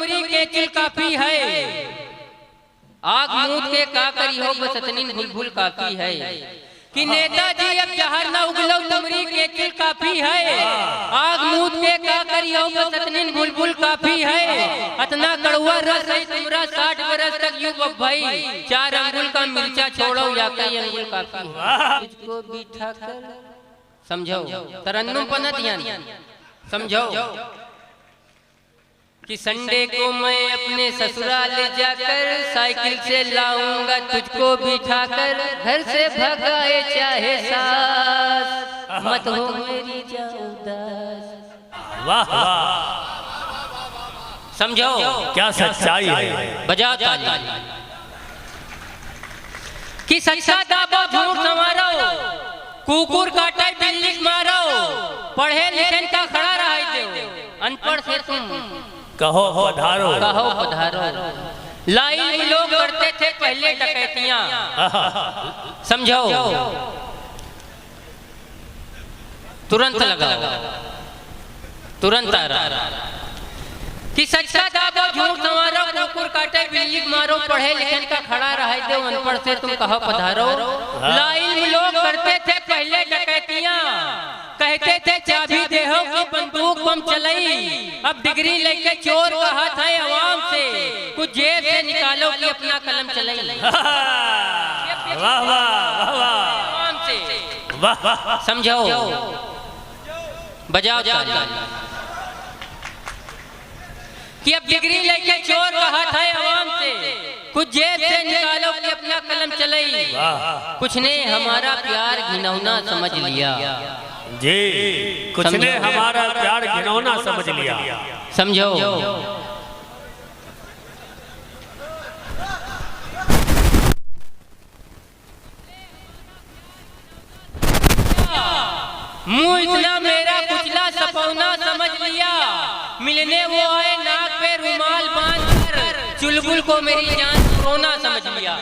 तुमरी के चिल काफी है, आग मूद के का करी हो बस इतनी भूल काफी है कि नेताजी अब जहर न उगलो तुमरी के चिल काफी है, आग मूद के का करी हो बस इतनी भूल काफी है। इतना कड़वा रस है तुमरा 60 बरस तक यूं भाई, 4 अंगुल का मिर्चा छोड़ो या कई अंगुल काफी है। तुझको बिठा कर समझो तरन्नुम पना ध्यान समझो कि संडे को मैं अपने ससुराल जाकर साइकिल से लाऊंगा तुझको बिठाकर, घर से भगाए चाहे सास मत हो मेरी जान उदास। वाह समझो क्या सच्चाई है। बजाओ ताली कि सच्चा दाबो झूठ संवारो, कुकुर काटे बिल्ली मारो, पढ़े लिखे का खड़ा रहा दे, अनपढ़ से तुम कहो पधारो, कहो पधारो। लाइन में लोग करते थे पहले डकैतियां, समझो तुरंत लगा तुरंत आ रहा कि सच्चा दाबो झूठ संवारो, कुकुर काटे बिल्ली मारो, पढ़े लिखे का खड़ा रहा दो, अनपढ़ से तुम कहो पधारो। लाइन में लोग करते थे पहले डकैतियां, कहते थे चाबी देहो कि बंदूक बम चलाई, अब डिग्री लेके चोर का हाथ है अवाम से, कुछ जेब से निकालो कि अपना कलम चलाई। वाह वाह वाह अवाम से वाह, समझो बजाओ कि अब डिग्री लेके चोर का हाथ है अवाम से, कुछ जेब से निकालो कि अपना कलम चलाई। कुछ ने हमारा प्यार घिनौना समझ लिया जी, कुछ ने हमारा प्यार घिनौना समझ लिया। समझो मुंह इतना मेरा कुचला सपौना समझ लिया, मिलने वो आए नाक पे रुमाल बांधकर, चुलबुल को मेरी जान कोरोना समझ लिया।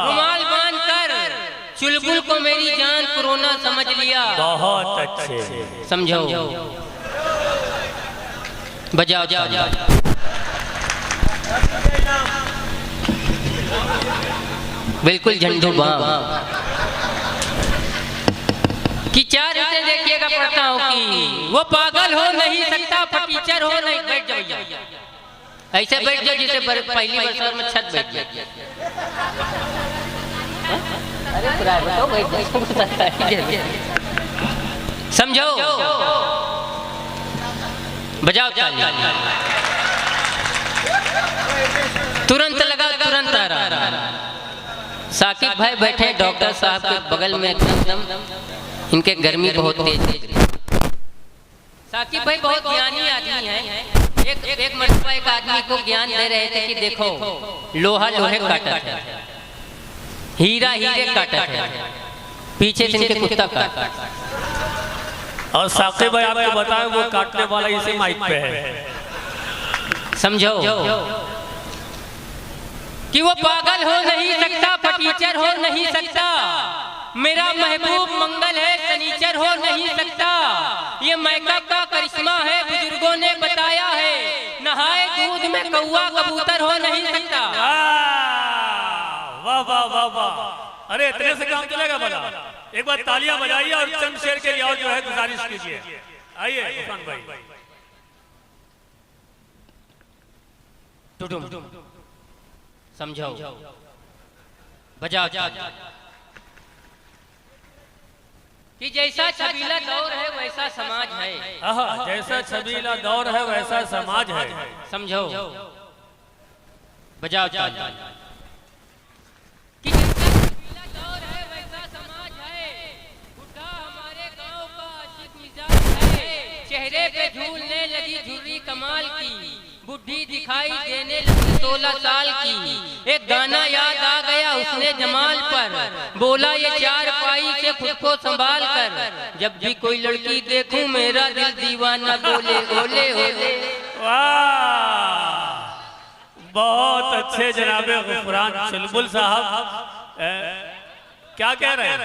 रुमाल बांधकर चुलबुल को मेरी जान कोरोना समझ लिया। बहुत अच्छे समझो बजाओ जाओ बिल्कुल झंडू बाम कि 4 ऐसे देखिएगा पढ़ता हूँ कि वो पागल हो नहीं सकता, फटीचर हो नहीं। बैठ जाओ ऐसे बैठ जाओ जैसे पहली वर्ष में छत बैठ जाए। समझो बजाओ तुरंत लगा तुरंत आ रहा। साकिब भाई बैठे डॉक्टर साहब के बगल में, एकदम इनके गर्मी बहुत तेज है। साकिब भाई बहुत ज्ञानी आदमी हैं। एक मर्तबा एक आदमी को ज्ञान दे रहे थे कि देखो लोहा लोहे काटा है, हीरा हीरे काटा है, पीछे से इनके कुत्ता काटा। और साकिब भाई आपको बताएं वो काटने वाला इसी माइक पे है। समझो कि वो पागल हो नहीं सकता, फटीचर हो नहीं सकता, मेरा महबूब मंगल है सनीचर हो नहीं सकता। ये मेकअप का करिश्मा है, बुजुर्गों ने बताया है, नहाए दूध में कौवा कबूतर हो नहीं सकता। वाह वाह वाह वाह, अरे इतने से काम चलेगा भला? एक बार तालियां बजाइए और चंद शेर के लिए और जो है गुजारिश कीजिए। आइए इरफान भाई। समझो बजाओ कि जैसा छबीला दौर है वैसा समाज है। जैसा छबीला दौर है वैसा समाज है। समझो बजाओ कि जैसा छबीला दौर है वैसा समाज है। बुढ़ा हमारे गांव का आशिक मिजाज है, चेहरे पे झूलने लगी झुर्री कमाल की, बुढ़ी दिखाई देने लगी 16 साल की। एक गाना याद आ गया उसने जमाल पर, बोला ये 4 पाई से खुद को संभाल कर, जब भी कोई लड़की देखूं मेरा दिल दीवाना बोले ओले ओले। वाह बहुत अच्छे जनाबे गुफरान चुलबुल साहब। क्या कह रहे हैं?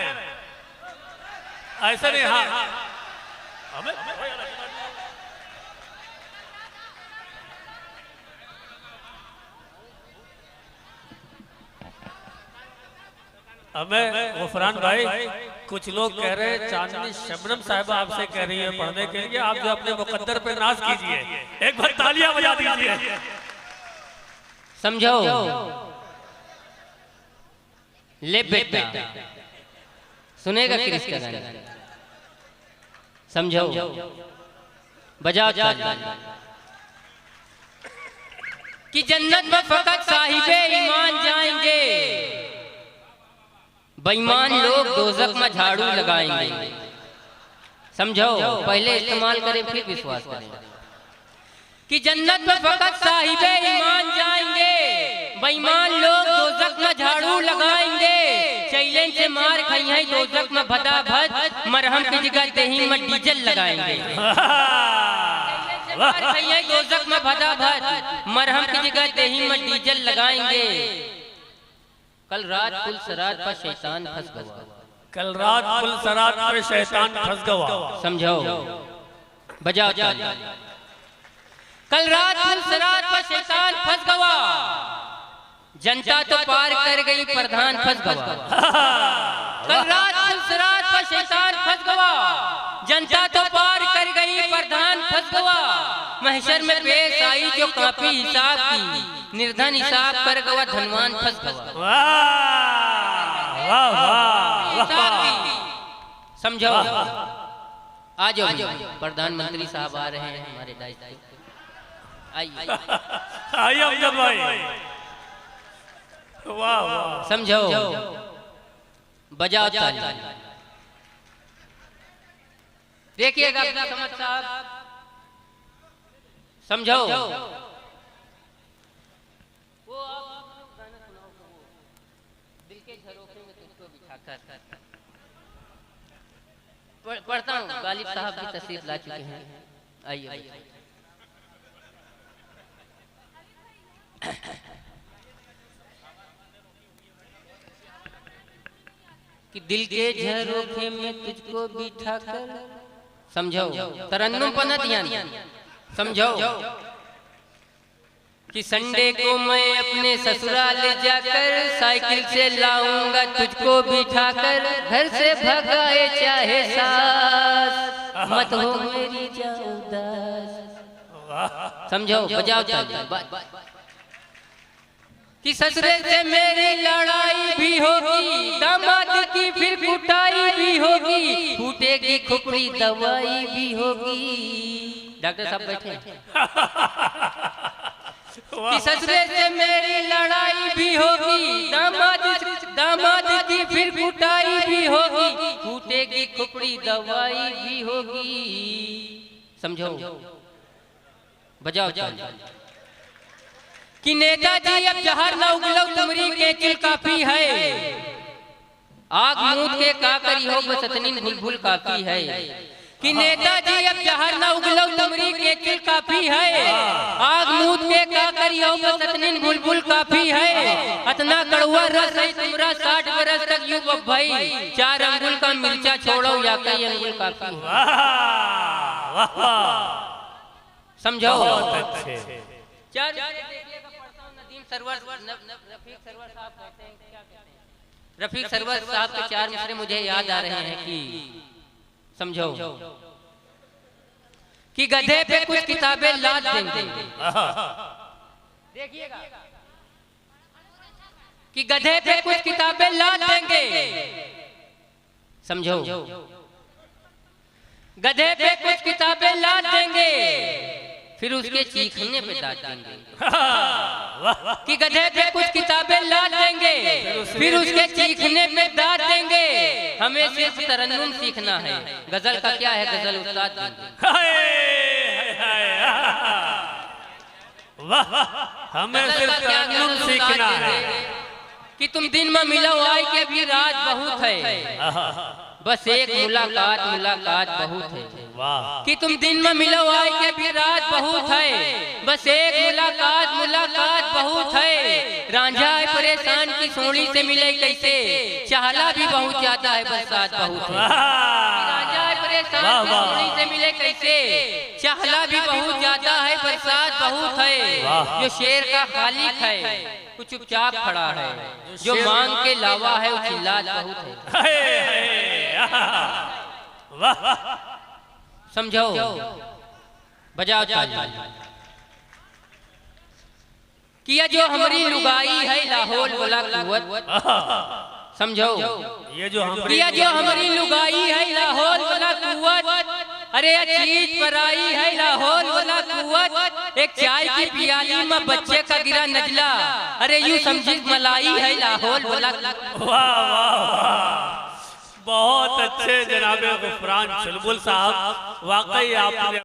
ऐसा नहीं, हाँ अब मैं गुफरान भाई, कुछ लोग कह रहे हैं चांदनी शबनम साहिबा आपसे कह रही है पढ़ने के लिए, आप जो अपने मुकद्दर पे नाज कीजिए, एक बार तालियां बजा दीजिए। समझो ले बेटा, सुनेगा किसका गाना, समझो बजाओ तालियां। कि जन्नत में फकत साहिबे ईमान जाएंगे, बेईमान लोग दोज़ख में झाड़ू लगाएंगे। समझो, पहले इस्तेमाल करें फिर विश्वास करें। कि जन्नत में फकत साहिबे ईमान जाएंगे, बेईमान लोग दोज़ख में झाड़ू लगाएंगे। चैलेंज से मार खाई है दोज़ख में भदा भद, मरहम की जगह दही में डीजल लगाएंगे। दोज़ख में भदा भद, मरहम की जगह दही में डीजल लगाएंगे। कल रात पुल सरात पर शैतान फंस गया, कल रात पुल सरात पर शैतान फंस गया। समझो बजाओ तालियां। कल रात पुल सरात पर शैतान फंस गया, जनता तो पार कर गई प्रधान फंस गया। कल रात पुल सरात पर शैतान फंस गया, जनता तो पार कर गई प्रधान फंस गया। महशर में पेश आई जो काफी हिसाब की, निर्धन हिसाब कर गया धनवान फंस गया। समझो आ जाओ, प्रधानमंत्री साहब आ रहे हैं हमारे दायित्व। आइए अमजद भाई। वाह वाह, समझो बजाओ तालियां। देखिएगा अपना समझ साहब, समझो वो आप गाना सुनाओ, दिल के झरोखे में तुझको बिठाकर। पढ़ता हूँ, गालिब साहब की तशरीफ ला चुके हैं। आइए कि दिल के झरोखे में तुझको बिठाकर। समझो तरन्नुम पर न ध्यान, समझो कि संडे को मैं अपने ससुराल जाकर साइकिल से लाऊंगा तुझको बिठाकर। घर से भगाए चाहे सास, मत हो मेरी जान उदास। समझो बजाओ तालियां। कि ससुरे से मेरी लड़ाई भी होगी, दामाद की फिर कुटाई भी होगी, फूटेगी खुपड़ी दवाई भी होगी। डॉक्टर साहब बैठे। कि ससुरे से मेरी लड़ाई भी होगी, दामाद की फिर कुटाई भी होगी, फूटेगी खुपड़ी दवाई भी होगी। समझो बजाओ तालियां। कि नेताजी अब जहर न उगलो तुमरी के चिल काफी है, आग मूत के का करी हो बसतनीन बुलबुल काफी है। कि नेताजी अब जहर न उगलो तुमरी के चिल काफी है, आग मूत के का करी हो बसतनीन बुलबुल काफी है। अतना कड़वा रस है तुमरा 60 बरस तक यूं भाई, 4 अंगुल का मिर्चा छोड़ो या कई अंगुल काफी है। समझो रफीक सरवर साहब के 4 मिसरे मुझे याद आ रहे हैं। कि समझो कि गधे पे कुछ किताबें लाद देंगे। देखिएगा कि गधे पे कुछ किताबें लाद देंगे। समझो गधे पे कुछ किताबें लाद देंगे, फिर उसके चीखने पे दाद देंगे। कि गधे पे कुछ किताबें लाद देंगे, फिर उसके चीखने पे दाद देंगे। हमें सिर्फ तरन्नुम सीखना है, गजल का क्या है गजल उस्ताद देंगे। हमें सिर्फ तरन्नुम सीखना है। कि तुम दिन में मिलो आई के भी रात बहुत है, बस एक मुलाकात बहुत है। कि तुम दिन में मिलो आए के भी रात बहुत है, बस एक मुलाकात बहुत है। रांझा है परेशान की सोनी से मिले कैसे, चाहला भी बहुत ज्यादा है बस साथ बहुत है। रांझा है परेशान इंसान वाह, की वाह। सुरनी से मिले कैसे। चहला भी बहुत ज्यादा है, बरसात बहुत है। वाह। जो शेर का खालिक है वो चुपचाप खड़ा है, जो मांग के लावा है वो चिल्लात बहुत है। हाय, हाय, वाह समझो, बजाओ ताली। किया जो हमारी लुगाई है लाहौल वाला कुवत, समझो। ये जो हम किया जो हमारी लुगाई है लाहौल वाला कुवत, अरे चीज पर आई है लाहौल वाला कुवत। एक चाय की पियाली में बच्चे का गिरा नजला, अरे यूं समझी मलाई है लाहौल वाला। वाह वाह वाह, बहुत अच्छे जनाबे गुफरान चुलबुल साहब, वाकई आपने